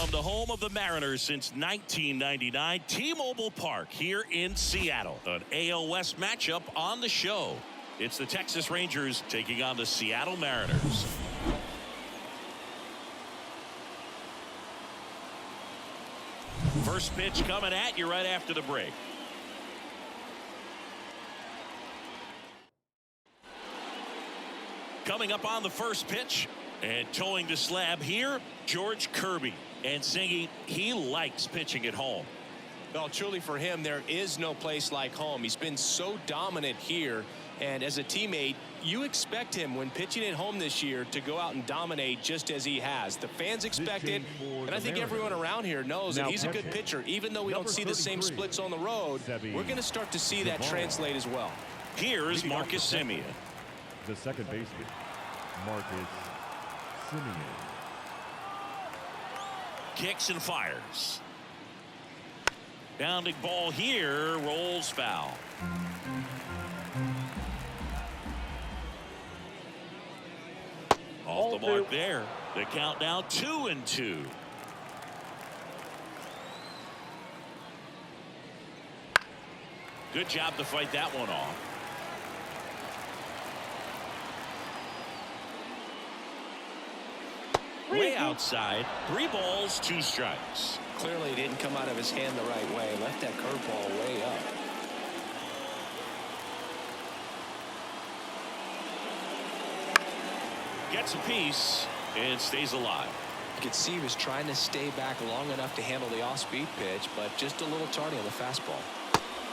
From the home of the Mariners since 1999, T-Mobile Park here in Seattle. An AL West matchup on the show. It's the Texas Rangers taking on the Seattle Mariners. First pitch coming at you right after the break. Coming up on the first pitch and towing the slab here, George Kirby, and singing he likes pitching at home. Well, truly for him, there is no place like home. He's been so dominant here, and as a teammate, you expect him when pitching at home this year to go out and dominate just as he has. The fans expect it, and I think everyone around here knows that he's a good pitcher. Even though we don't see the same splits on the road, we're going to start to see that translate as well. Here is Marcus Semien. The second baseman, Marcus Semien. Kicks and fires. Bounding ball here, rolls foul. Off the mark there. The count now 2-2. Good job to fight that one off. Way outside. 3 balls, 2 strikes. Clearly it didn't come out of his hand the right way. Left that curveball way up. Gets a piece and stays alive. You could see he was trying to stay back long enough to handle the off-speed pitch, but just a little tardy on the fastball.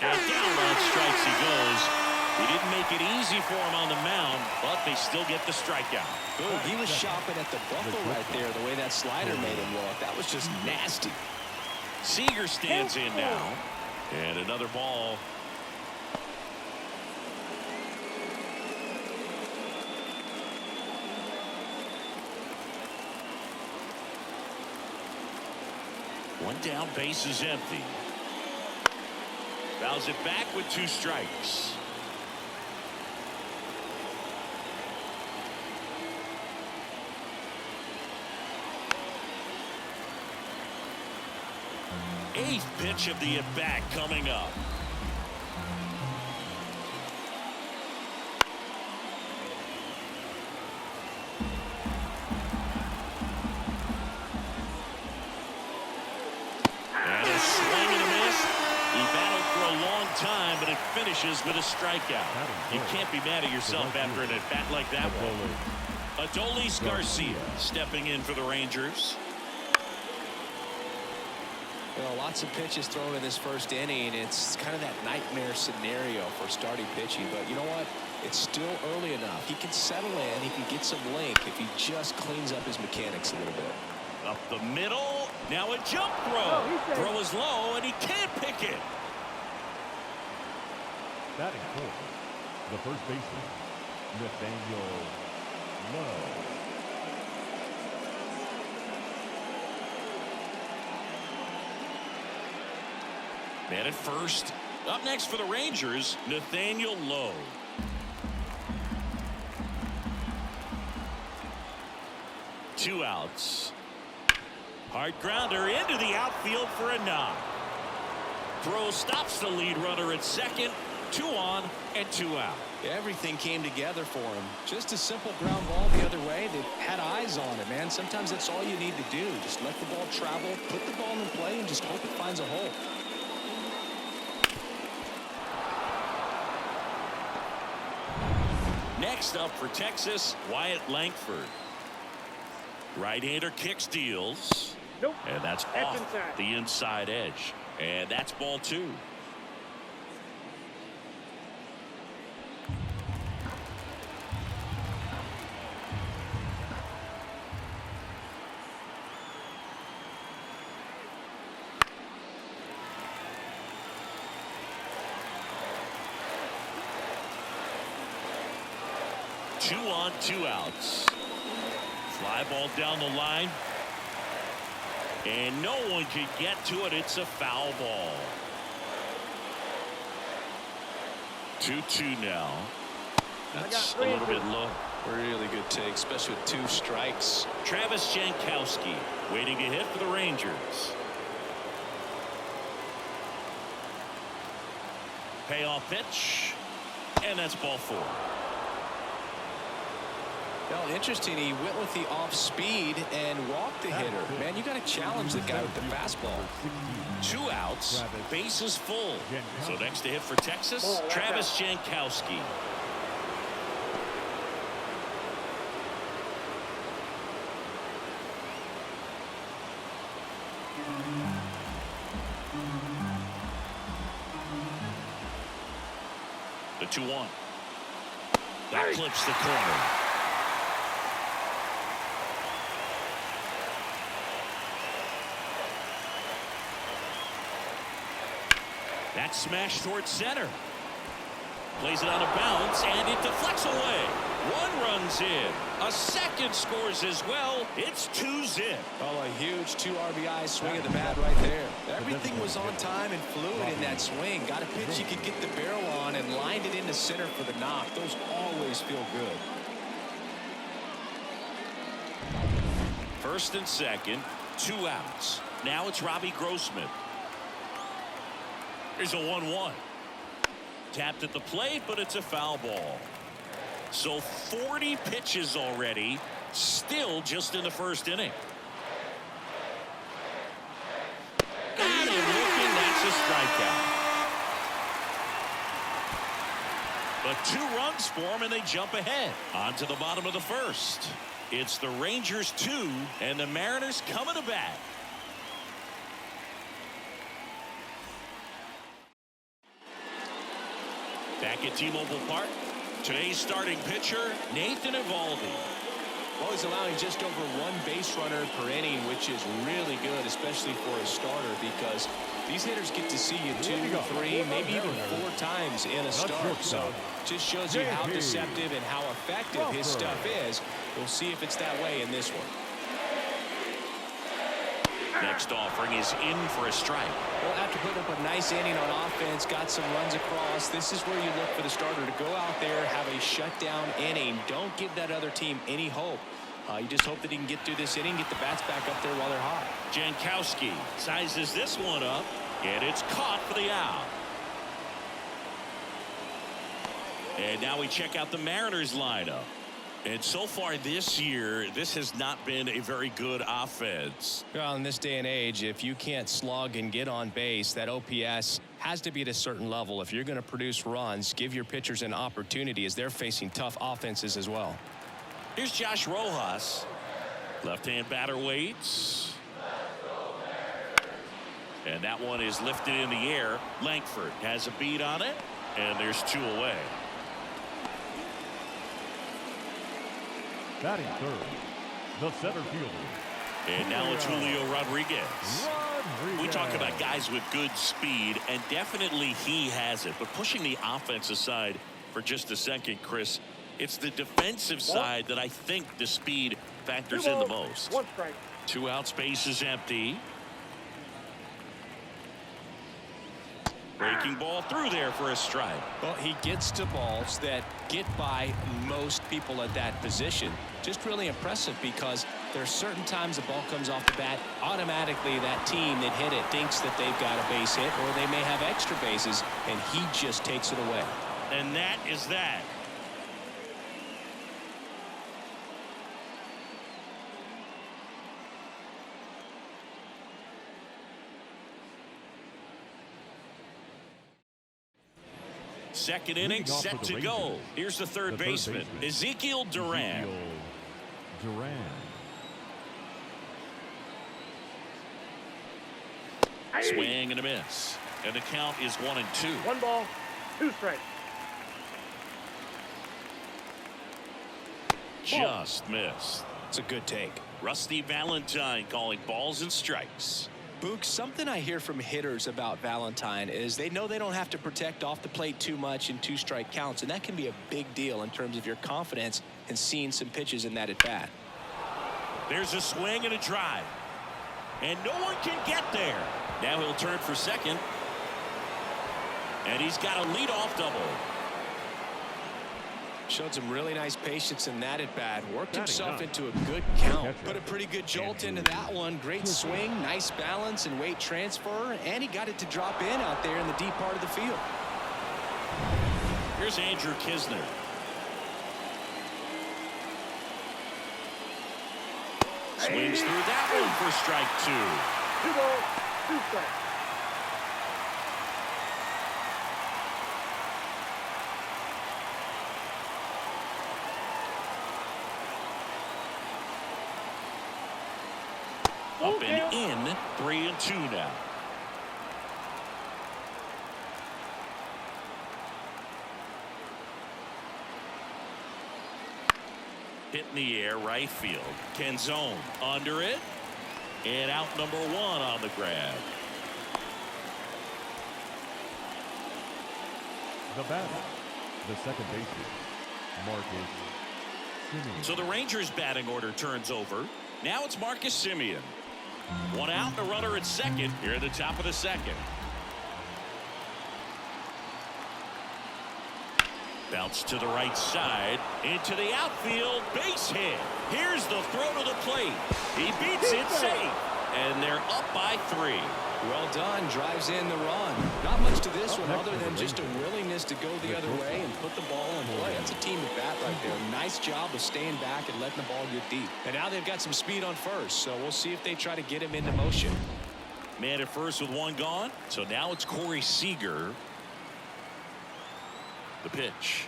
And down on strikes he goes. He didn't make it easy for him on the mound, but they still get the strikeout. Ooh, he was shopping at the buckle right there, the way that slider made him look. That was just nasty. Seager stands in now. And another ball. One down, base is empty. Fouls it back with 2 strikes. Eighth pitch of the at-bat coming up. And a swing and a miss. He battled for a long time, but it finishes with a strikeout. You can't be mad at yourself after an at-bat like that one. Adolis Garcia stepping in for the Rangers. Well, lots of pitches thrown in this first inning. It's kind of that nightmare scenario for starting pitching. But you know what? It's still early enough. He can settle in. He can get some length if he just cleans up his mechanics a little bit. Up the middle. Now a jump throw. Throw is low, and he can't pick it. Batting fourth, the first baseman, Nathaniel Lowe. Man at first. Up next for the Rangers, Nathaniel Lowe. Two outs. Hard grounder into the outfield for a knock. Throw stops the lead runner at second. 2 on and 2 out. Everything came together for him. Just a simple ground ball the other way. They had eyes on it, man. Sometimes that's all you need to do. Just let the ball travel, put the ball in play, and just hope it finds a hole. Next up for Texas, Wyatt Langford. Right-hander kicks, deals. Nope. And that's off the inside edge. And that's ball 2. Two on, 2 outs. Fly ball down the line. And no one can get to it. It's a foul ball. 2-2 now. That's a little bit low. Really good take, especially with 2 strikes. Travis Jankowski waiting to hit for the Rangers. Payoff pitch, and that's ball 4. Well, interesting. He went with the off speed and walked the hitter. Man, you got to challenge the guy with the fastball. 2 outs, bases full. So next to hit for Texas, Travis Jankowski. The 2-1. That clips the corner. That smash towards center. Plays it on a bounce, and it deflects away. 1 runs in. A second scores as well. It's 2-zip. Oh, a huge 2 RBI swing of the bat right there. Everything was on time and fluid in that swing. Got a pitch you could get the barrel on and lined it into center for the knock. Those always feel good. First and second, 2 outs. Now it's Robbie Grossman. Here's a 1-1. Tapped at the plate, but it's a foul ball. So 40 pitches already, still just in the first inning. Got him looking, that's a strikeout. But 2 runs for him, and they jump ahead. On to the bottom of the first. It's the Rangers 2, and the Mariners coming to bat. Back at T-Mobile Park, today's starting pitcher, Nathan Eovaldi. Well, he's allowing just over 1 base runner per inning, which is really good, especially for a starter, because these hitters get to see you 2, 3, maybe even 4 times in a start. So just shows you how deceptive and how effective his stuff is. We'll see if it's that way in this one. Next offering is in for a strike. Well, after putting up a nice inning on offense, got some runs across, this is where you look for the starter to go out there, have a shutdown inning. Don't give that other team any hope. You just hope that he can get through this inning, get the bats back up there while they're hot. Jankowski sizes this one up, and it's caught for the out. And now we check out the Mariners lineup. And so far this year, this has not been a very good offense. Well, in this day and age, if you can't slug and get on base, that OPS has to be at a certain level. If you're going to produce runs, give your pitchers an opportunity as they're facing tough offenses as well. Here's Josh Rojas. Left-hand batter waits. And that one is lifted in the air. Langford has a beat on it, and there's 2 away. Batting third, the center fielder. And now it's Julio Rodriguez. We talk about guys with good speed, and definitely he has it. But pushing the offense aside for just a second, Chris, it's the defensive side that I think the speed factors in the most. 1 strike. 2 outs, base is empty. Breaking ball through there for a strike. Well, he gets to balls that get by most people at that position. Just really impressive because there are certain times the ball comes off the bat, automatically that team that hit it thinks that they've got a base hit, or they may have extra bases, and he just takes it away. And that is that. Second inning set to go. Here's the third baseman, Ezekiel Duran. Swing and a miss. And the count is 1-2. 1 ball, 2 strikes. Just missed. It's a good take. Rusty Valentine calling balls and strikes. Book, something I hear from hitters about Valentine is they know they don't have to protect off the plate too much in 2-strike counts, and that can be a big deal in terms of your confidence in seeing some pitches in that at bat. There's a swing and a drive, and no one can get there. Now he'll turn for second, and he's got a leadoff double. Showed some really nice patience in that at bat. Worked himself Batting into a good count. Catcher. Put a pretty good jolt into that one. Great swing, nice balance and weight transfer, and he got it to drop in out there in the deep part of the field. Here's Andrew Kisner. Swings through that one for strike 2. 2 balls, 2 strikes. Up and in, 3-2 now. Hit in the air, right field. Canzone under it. And out number 1 on the grab. The batter, the second baseman, Marcus Semien. So the Rangers batting order turns over. Now it's Marcus Semien. 1 out, the runner at second here at the top of the second. Bounce to the right side, into the outfield, base hit. Here's the throw to the plate. He beats it safe, and they're up by 3. Well done, drives in the run. Not much to this one other than just a willingness to go the other way and put the ball in play. That's a team at bat right there. Nice job of staying back and letting the ball get deep. And now they've got some speed on first, so we'll see if they try to get him into motion. Man at first with 1 gone, so now it's Corey Seager. The pitch.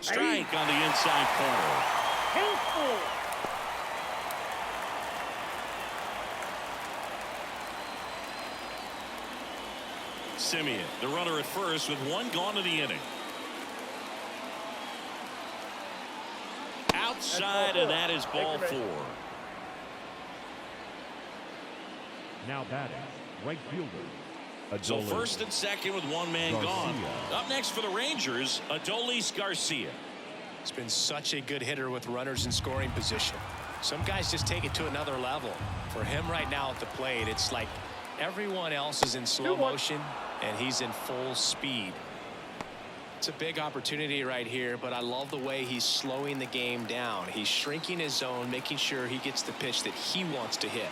Strike on the inside corner. Handful. Semien, the runner at first with 1 gone in the inning. Outside, and that is ball 4. Now batting, right fielder. So Adolis first and second with 1 man gone. Up next for the Rangers, Adolis Garcia. He's been such a good hitter with runners in scoring position. Some guys just take it to another level. For him right now at the plate, it's like everyone else is in slow motion and he's in full speed. It's a big opportunity right here, but I love the way he's slowing the game down. He's shrinking his zone, making sure he gets the pitch that he wants to hit.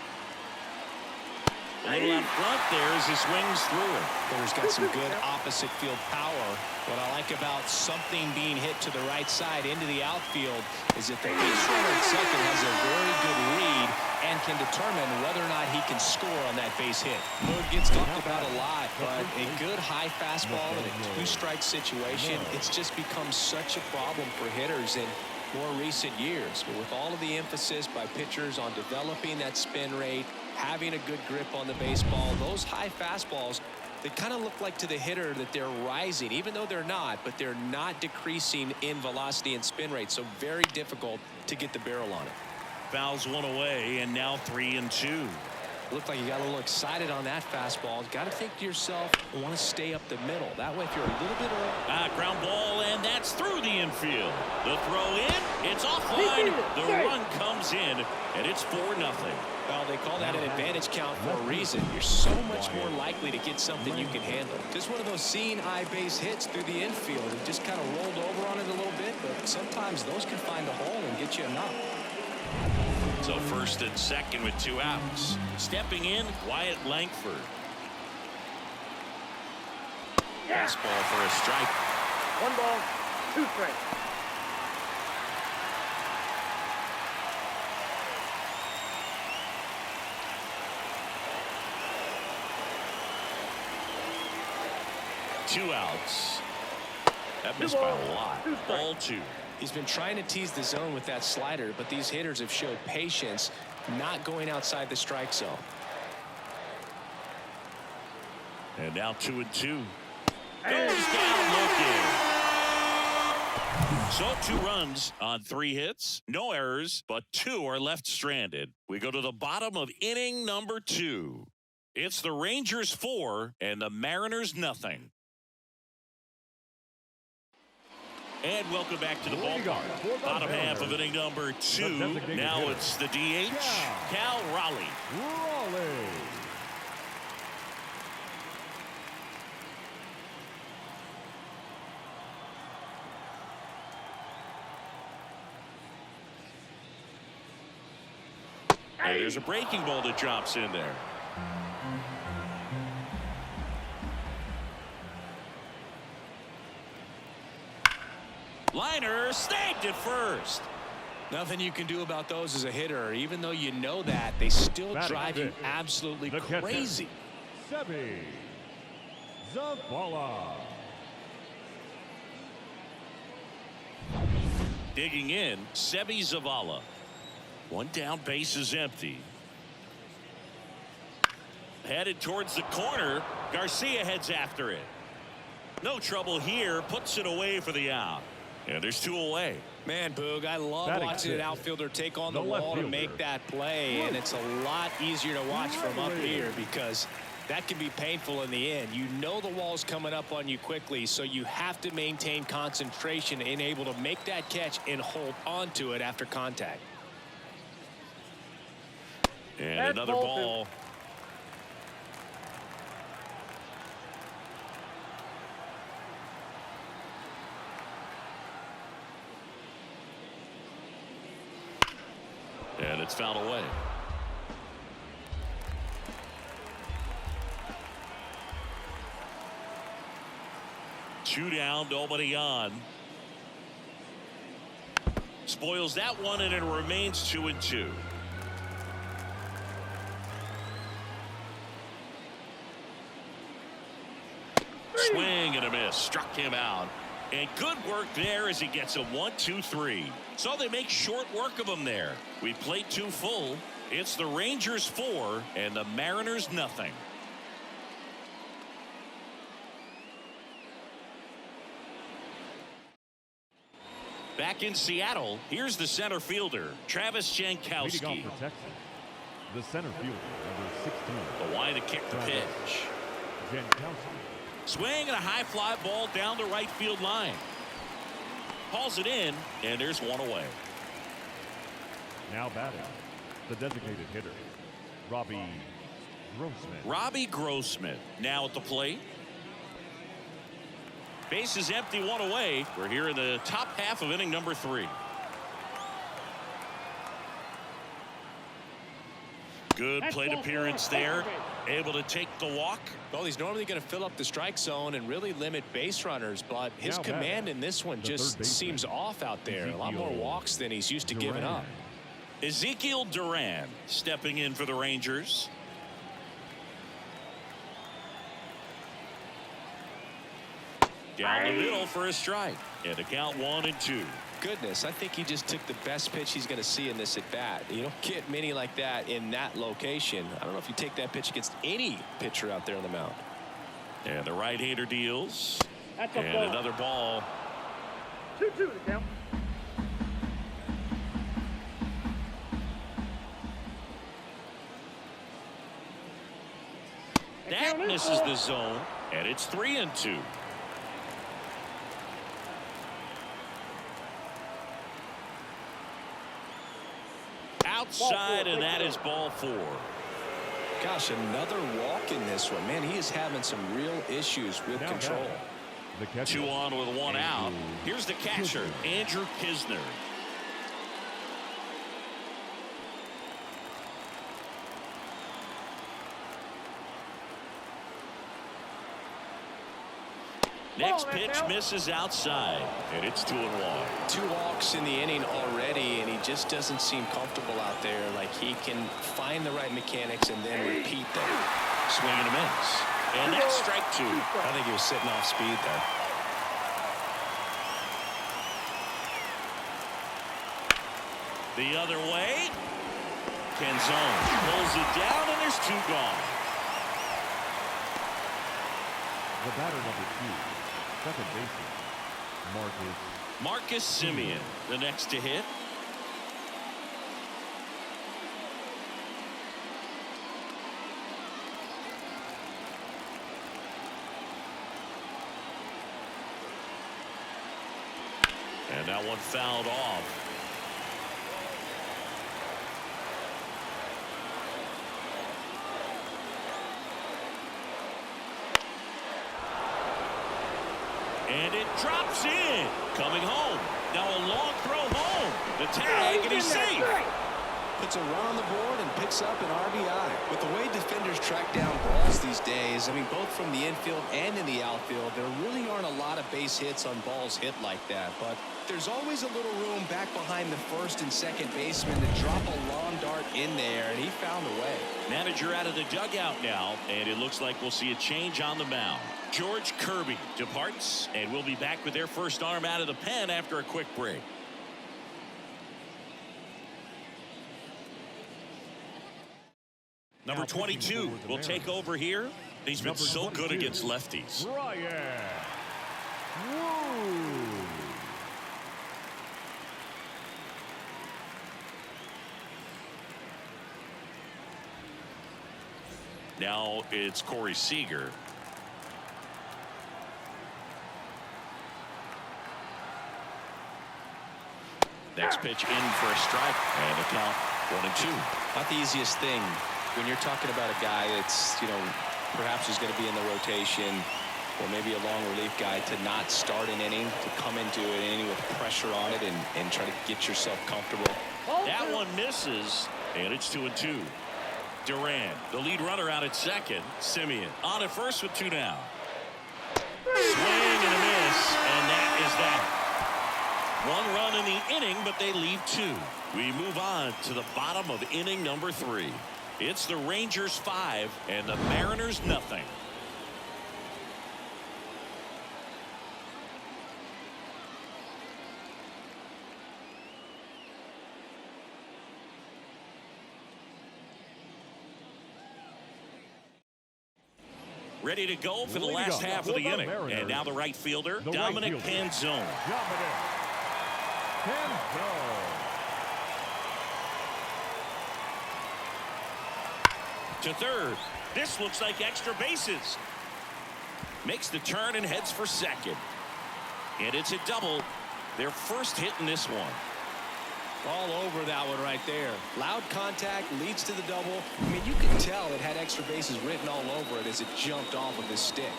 A little out front there as he swings through it. Hitter's got some good opposite field power. What I like about something being hit to the right side into the outfield is that the base runner at second has a very good read and can determine whether or not he can score on that base hit. It gets talked about a lot, but a good high fastball in a 2-strike situation, it's just become such a problem for hitters in more recent years. But with all of the emphasis by pitchers on developing that spin rate, having a good grip on the baseball, those high fastballs, they kind of look like to the hitter that they're rising, even though they're not, but they're not decreasing in velocity and spin rate. So very difficult to get the barrel on it. Fouls 1 away, and now 3-2. Looked like you got a little excited on that fastball. Got to think to yourself, I want to stay up the middle. That way, if you're a little bit early. Ground ball, and that's through the infield. The throw in, it's offline. The run comes in, and it's 4-0. Well, they call that an advantage count for a reason. You're so much more likely to get something you can handle. Just one of those seeing eye base hits through the infield. It just kind of rolled over on it a little bit, but sometimes those can find a hole and get you a knock. So first and second with 2 outs. Stepping in, Wyatt Langford. Fastball for a strike. 1 ball, 2 strikes. Two outs. That missed by a lot. Ball 2. He's been trying to tease the zone with that slider, but these hitters have showed patience, not going outside the strike zone. And now 2-2. Goes down looking. So 2 runs on 3 hits, no errors, but 2 are left stranded. We go to the bottom of inning number 2. It's the Rangers 4 and the Mariners nothing. And welcome back to the ballpark. Bottom half of inning number 2. Now it's the DH, Cal Raleigh. And there's a breaking ball that drops in there. Liner snagged it first. Nothing you can do about those as a hitter. Even though you know that, they still drive you absolutely crazy. Seby Zavala. Digging in, Seby Zavala. One down, base is empty. Headed towards the corner. Garcia heads after it. No trouble here. Puts it away for the out. And there's 2 away. Man, Boog, I love watching an outfielder take on the wall to make that play. And it's a lot easier to watch from up here because that can be painful in the end. You know the wall's coming up on you quickly, so you have to maintain concentration and able to make that catch and hold on to it after contact. And another ball. And it's fouled away. Two down, nobody on. Spoils that one, and it remains 2-2. Swing and a miss. Struck him out. And good work there as he gets a 1-2-3. So they make short work of him there. We played 2 full. It's the Rangers 4 and the Mariners nothing. Back in Seattle, here's the center fielder, Travis Jankowski. Leading off for Texas, the center fielder, number 16. The line to kick the pitch. Jankowski. Swing and a high fly ball down the right field line. Hauls it in, and there's 1 away. Now batting, the designated hitter, Robbie Grossman. Robbie Grossman now at the plate. Base is empty, 1 away. We're here in the top half of inning number 3. Good plate appearance there. Able to take the walk. Well, he's normally going to fill up the strike zone and really limit base runners, but his command in this one just seems off out there. A lot more walks than he's used to giving up. Ezekiel Duran stepping in for the Rangers. Down the middle for a strike. And a count 1-2. Goodness, I think he just took the best pitch he's going to see in this at bat. You don't get many like that in that location. I don't know if you take that pitch against any pitcher out there on the mound. And the right-hander deals. That's a and ball. Another ball. 2-2 to count. That misses the zone, and it's 3-2. Outside, and that is ball 4. Gosh, another walk in this one. Man, he is having some real issues with control. The catcher, 2 on with 1 out. Here's the catcher, Andrew Kisner. Next pitch misses outside, and it's 2-1. 2 walks in the inning already, and he just doesn't seem comfortable out there. Like he can find the right mechanics and then repeat them. Swing and a miss. And that's strike 2. I think he was sitting off speed there. The other way. Canzone pulls it down, and there's 2 gone. the batter number 2, second baseman, Marcus Semien, the next to hit. And that one fouled off. And it drops in. Coming home. Now a long throw home. The tag, and he's safe. puts a run on the board and picks up an RBI. With the way defenders track down balls these days, I mean, both from the infield and in the outfield, there really aren't a lot of base hits on balls hit like that. But there's always a little room back behind the first and second baseman to drop a long dart in there, and he found a way. Manager out of the dugout now, and it looks like we'll see a change on the mound. George Kirby departs, and we'll be back with their first arm out of the pen after a quick break. Number 22 will take over here. He's been so good against lefties. Ryan Woo. Now it's Corey Seager. Next pitch in for a strike, and a count 1-2. Not the easiest thing when you're talking about a guy that's, perhaps is going to be in the rotation, or maybe a long relief guy, to not start an inning, to come into an inning with pressure on it and try to get yourself comfortable. That one misses, and it's 2-2. Duran, the lead runner, out at second. Simeon on at first with 2 down. Swing and a miss, and that is that. 1 run in the inning, but they leave 2. We move on to the bottom of inning number 3. It's the Rangers 5 and the Mariners nothing. Ready to go for the last half of the inning. And now the right fielder, Dominic Panzone. To third. This looks like extra bases. Makes the turn and heads for second. And it's a double. Their first hit in this one. All over that one right there. Loud contact leads to the double. I mean, you can tell it had extra bases written all over it as it jumped off of his stick.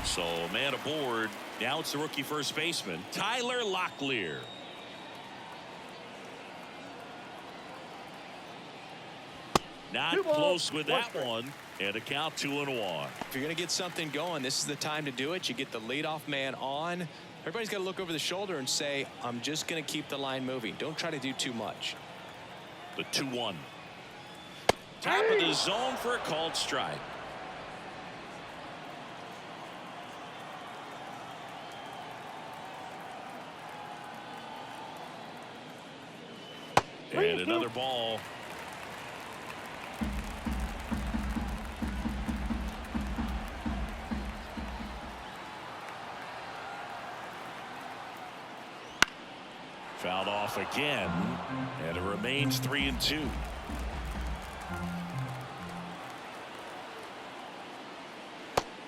So man aboard. Now it's the rookie first baseman, Tyler Locklear. Not close with that one, and a count 2-1. If you're going to get something going, this is the time to do it. You get the leadoff man on. Everybody's got to look over the shoulder and say, I'm just going to keep the line moving. Don't try to do too much. The 2-1. Top of the zone for a called strike. And another ball. Fouled off again, and it remains 3-2.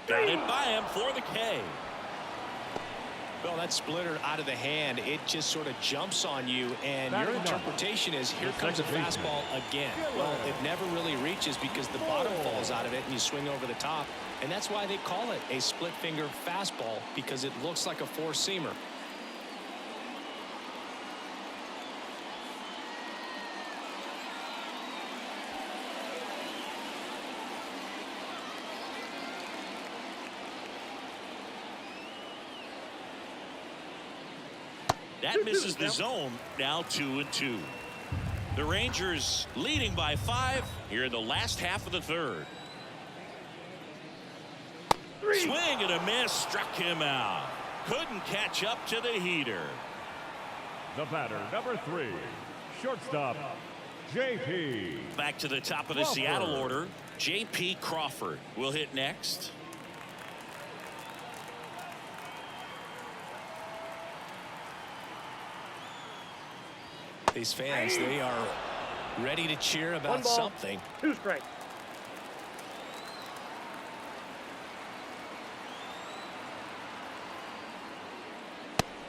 Got it by him for the K. Well, that splitter out of the hand, it just sort of jumps on you, and your interpretation is, here comes a fastball again. Well, it never really reaches because the bottom falls out of it and you swing over the top, and that's why they call it a split finger fastball, because it looks like a four-seamer. That misses the zone. Now 2-2. The Rangers leading by 5 here in the last half of the third. Swing and a miss, struck him out. Couldn't catch up to the heater. The batter, number 3, shortstop, J.P. Back to the top of the Seattle order. J.P. Crawford will hit next. These fans, they are ready to cheer about something. 2 strikes.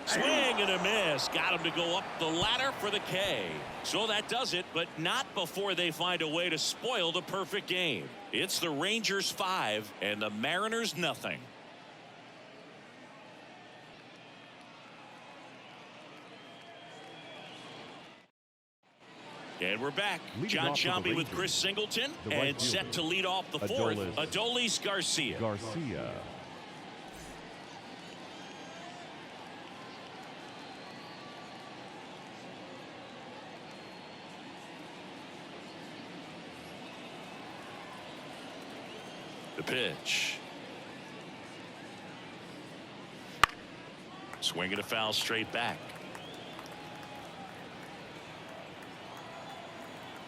Swing and a miss. Got him to go up the ladder for the K. So that does it, but not before they find a way to spoil the perfect game. It's the Rangers 5 and the Mariners nothing. And we're back. Leading John off for the Shambi with Rangers, Chris Singleton, the right and set fielder, to lead off the fourth, Adolis Garcia. The pitch. Swing and a foul straight back.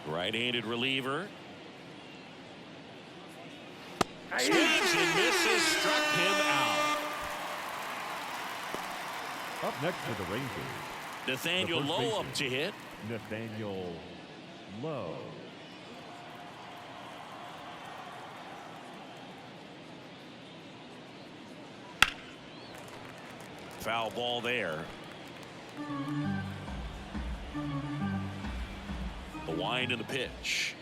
Right-handed reliever. Swings and misses, struck him out. Up next for the Rangers, Nathaniel the first Lowe up baseman, to hit. Nathaniel Lowe. Foul ball there. The wind and the pitch.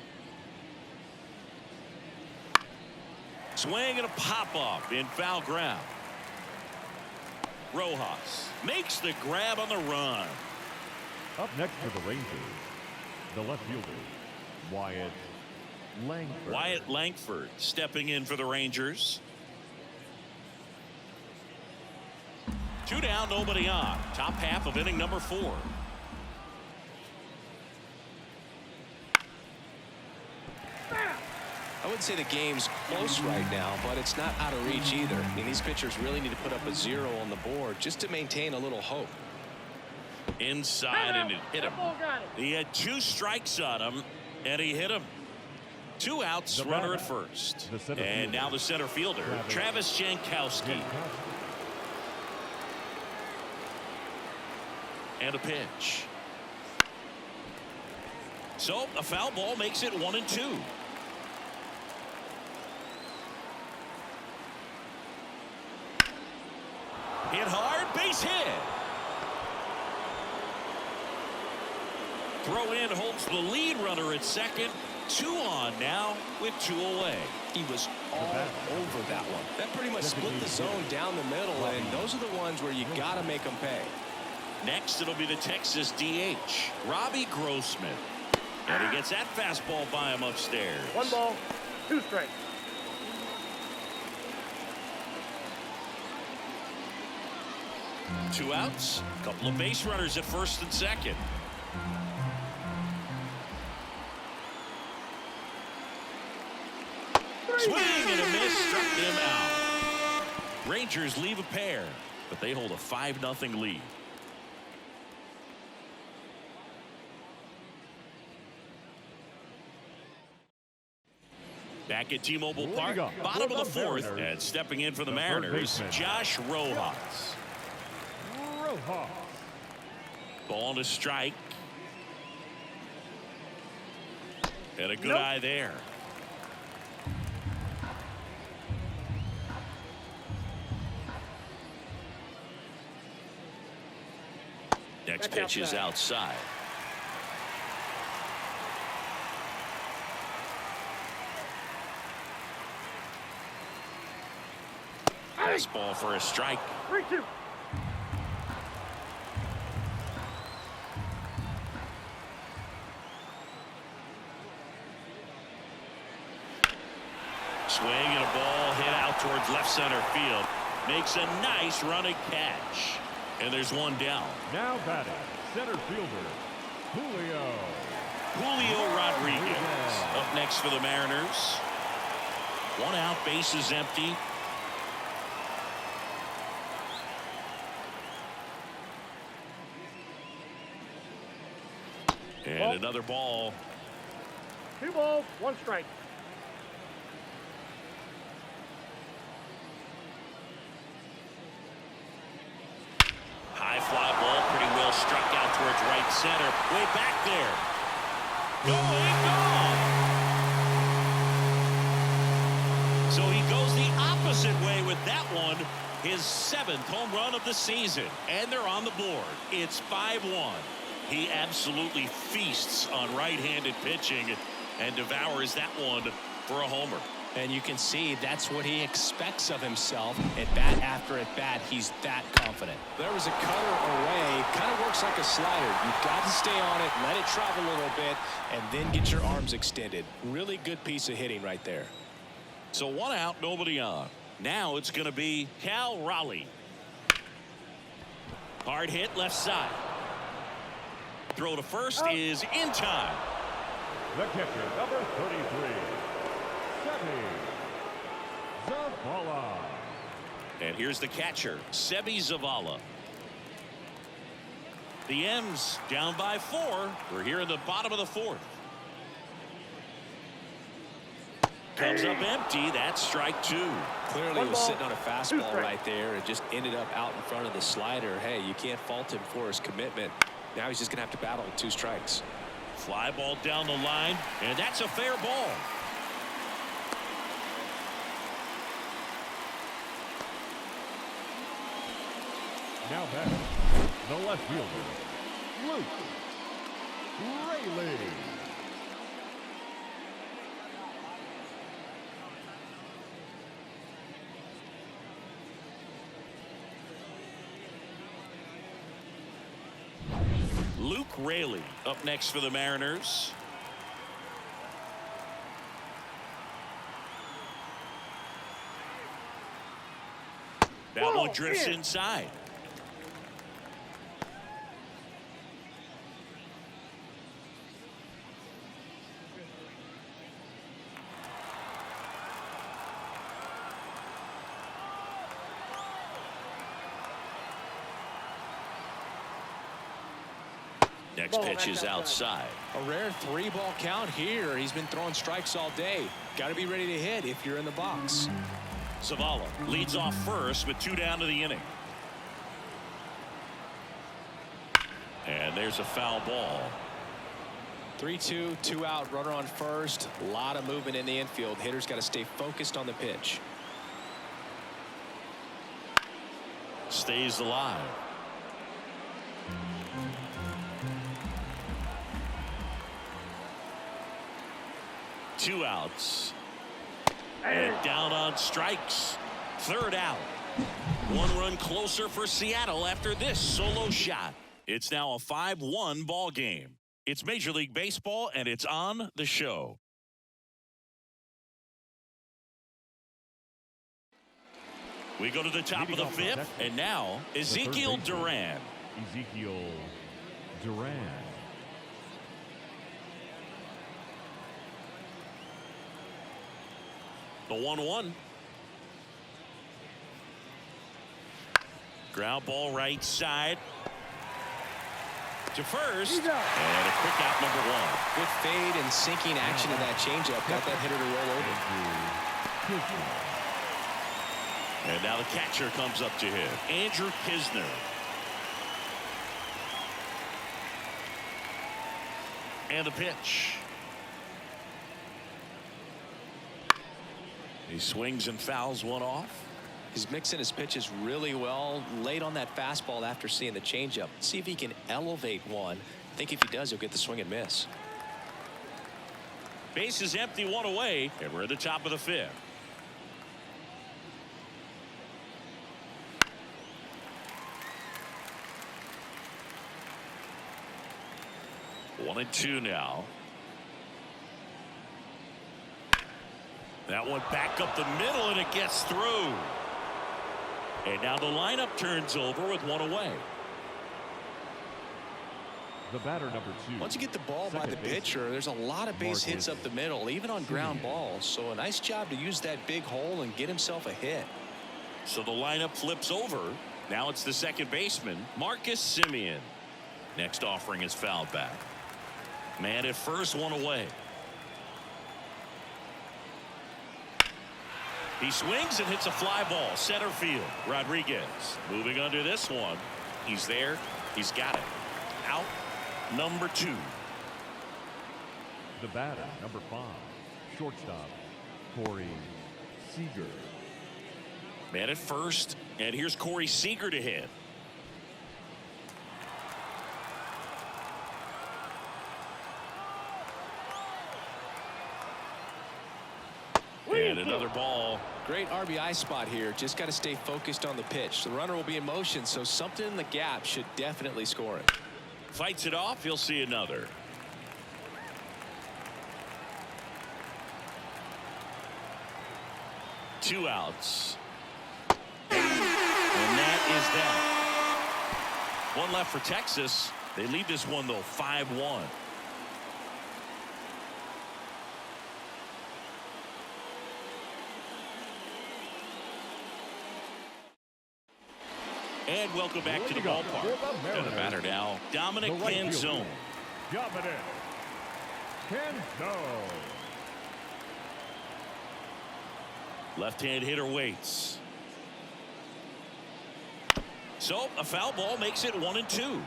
Swing and a pop-up in foul ground. Rojas makes the grab on the run. Up next for the Rangers, the left fielder, Wyatt Langford. Wyatt Langford stepping in for the Rangers. 2 down, nobody on. Top half of inning number 4. I wouldn't say the game's close right now, but it's not out of reach either. I mean, these pitchers really need to put up a 0 on the board just to maintain a little hope. Inside, and it hit him. He had 2 strikes on him, and he hit him. 2 outs, runner at first. And now the center fielder, Travis Jankowski. And a pitch. So a foul ball makes it 1-2. Hit hard, base hit. Throw in holds the lead runner at second. 2 on now with 2 away. He was all over that one. That pretty much split the zone down the middle, and those are the ones where you got to make them pay. Next, it'll be the Texas DH, Robbie Grossman. And he gets that fastball by him upstairs. 1 ball, 2 strikes. Two outs, couple of base runners at first and second. Swing and a miss, struck him out. Rangers leave a pair, but they hold a 5-0 lead. Back at T-Mobile Park, bottom of the 4th, and stepping in for the Mariners, Josh Rojas. Ball to strike. And a good eye there. Next pitch is outside. Fastball for a strike. 3-2. Swing and a ball hit out towards left center field. Makes a nice running catch. And there's 1 down. Now batting, center fielder, Julio Rodriguez. Up next for the Mariners. 1 out, base is empty. And another ball. 2 balls, 1 strike. High fly ball, pretty well struck out towards right center. Way back there. Going gone. So he goes the opposite way with that one. His 7th home run of the season. And they're on the board. It's 5-1. He absolutely feasts on right-handed pitching and devours that one for a homer. And you can see that's what he expects of himself. At bat after at bat, he's that confident. There was a cutter away. Kind of works like a slider. You've got to stay on it, let it travel a little bit, and then get your arms extended. Really good piece of hitting right there. So 1 out, nobody on. Now it's going to be Cal Raleigh. Hard hit left side. Throw to first is in time. The catcher, number 33, Sebi Zavala. And here's the catcher, Sebi Zavala. The M's down by 4. We're here in the bottom of the 4th. Comes up empty. That's strike 2. Clearly he was sitting on a fastball right there. It just ended up out in front of the slider. Hey, you can't fault him for his commitment. Now he's just going to have to battle with 2 strikes. Fly ball down the line, and that's a fair ball. Now back, the left fielder, Luke Raley. Luke Raley up next for the Mariners. That one drifts inside. Next pitch is outside. A rare 3-ball count here. He's been throwing strikes all day. Got to be ready to hit if you're in the box. Zavala leads off first with 2 down to the inning. And there's a foul ball. 3-2, 2 out, runner on first. A lot of movement in the infield. Hitter's got to stay focused on the pitch. Stays alive. Two outs. And down on strikes. 3rd out. 1 run closer for Seattle after this solo shot. It's now a 5-1 ball game. It's Major League Baseball, and it's on the show. We go to the top of the 5th, and now Ezekiel Duran. Ezekiel Duran. The 1-1. Ground ball right side to first, and a quick out, number 1. Good fade and sinking action in that changeup. Got that hitter to roll over. And now the catcher comes up to him, Andrew Kisner. And the pitch. He swings and fouls one off. He's mixing his pitches really well. Late on that fastball after seeing the changeup. See if he can elevate one. I think if he does, he'll get the swing and miss. Base is empty, 1 away, and we're at the top of the 5th. One and 2 now. That one back up the middle, and it gets through. And now the lineup turns over with 1 away. The batter, number 2. Once you get the ball by the pitcher, there's a lot of base hits up the middle, even on ground balls. So a nice job to use that big hole and get himself a hit. So the lineup flips over. Now it's the second baseman, Marcus Semien. Next offering is fouled back. Man at first, 1 away. He swings and hits a fly ball, center field. Rodriguez moving under this one. He's there. He's got it. Out, number 2. The batter, number 5, shortstop, Corey Seager. Man at first, and here's Corey Seager to hit. And another ball. Great RBI spot here. Just got to stay focused on the pitch. The runner will be in motion, so something in the gap should definitely score it. Fights it off. He'll see another. Two outs. And that is that. One left for Texas. They lead this one, though, 5-1. And welcome back to the ballpark. And the batter now, Dominic Canzone. Dominic Canzone. Left-hand hitter waits. So a foul ball makes it 1-2.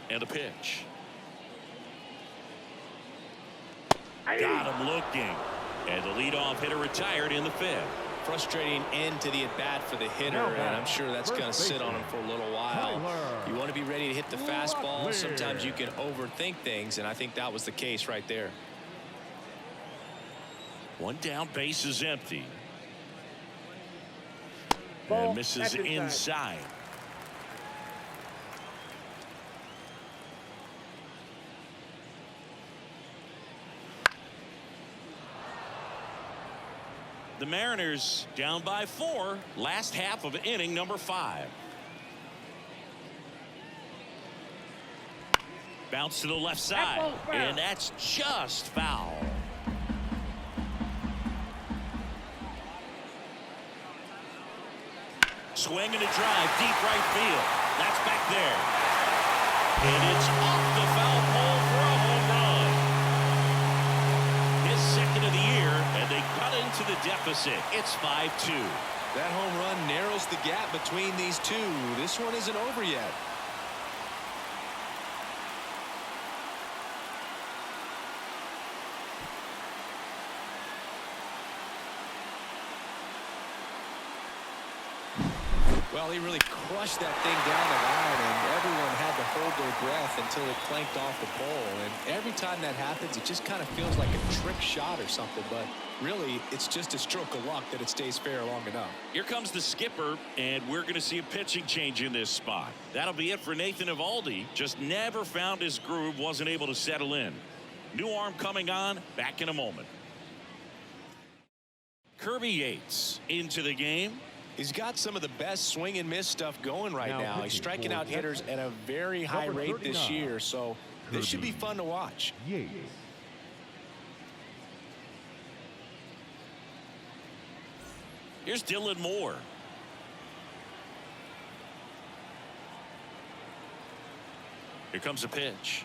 And a pitch. Got him looking. And the leadoff hitter retired in the fifth. Frustrating end to the at-bat for the hitter, and I'm sure that's going to sit on him for a little while. You want to be ready to hit the fastball. Sometimes you can overthink things, and I think that was the case right there. One down, base is empty. Ball, and misses inside. The Mariners down by 4, last half of inning number 5. Bounce to the left side, and that's just foul. Swing and a drive, deep right field. That's back there. And it's off the foul pole for a home run. His second of the year, and they cut into the deficit. It's 5-2. That home run narrows the gap between these two. This one isn't over yet. Well, he really crushed that thing down the line, and everyone had to hold their breath until it clanked off the pole. And every time that happens, it just kind of feels like a trick shot or something. But really, it's just a stroke of luck that it stays fair long enough. Here comes the skipper, and we're going to see a pitching change in this spot. That'll be it for Nathan Eovaldi. Just never found his groove, wasn't able to settle in. New arm coming on, back in a moment. Kirby Yates into the game. He's got some of the best swing and miss stuff going right now. He's striking out hitters at a very high rate this year, so this should be fun to watch. Yates. Here's Dylan Moore. Here comes a pitch.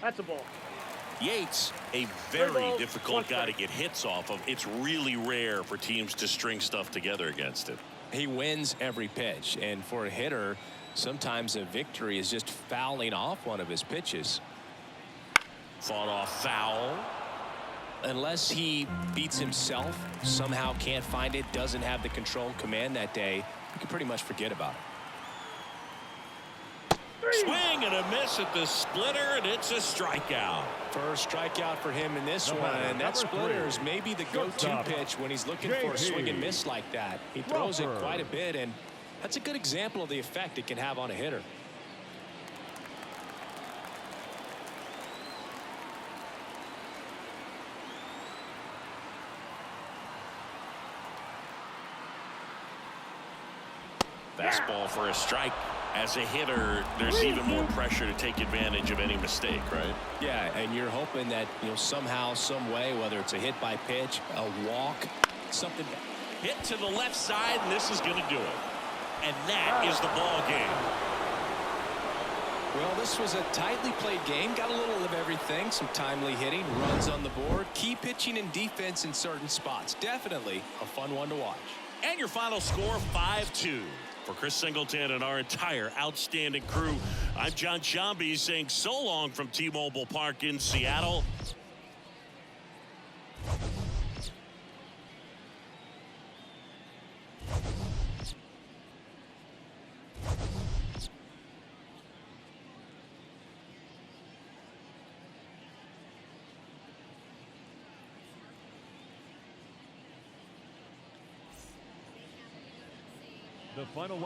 That's a ball. Yates, a very difficult guy to get hits off of. It's really rare for teams to string stuff together against it. He wins every pitch, and for a hitter, sometimes a victory is just fouling off one of his pitches. Fought off foul. Unless he beats himself, somehow can't find it, doesn't have the control command that day, you can pretty much forget about it. Swing and a miss at the splitter, and it's a strikeout. First strikeout for him in this one, and that splitter is maybe the go-to pitch when he's looking for a swing and miss like that. He throws it quite a bit, and that's a good example of the effect it can have on a hitter. Fastball for a strike. As a hitter, there's even more pressure to take advantage of any mistake, right? Yeah, and you're hoping that, somehow, some way, whether it's a hit by pitch, a walk, something. Hit to the left side, and this is going to do it. And that is the ball game. Well, this was a tightly played game. Got a little of everything. Some timely hitting, runs on the board, key pitching and defense in certain spots. Definitely a fun one to watch. And your final score, 5-2. For Chris Singleton and our entire outstanding crew, I'm John Shambi saying so long from T-Mobile Park in Seattle. The final line.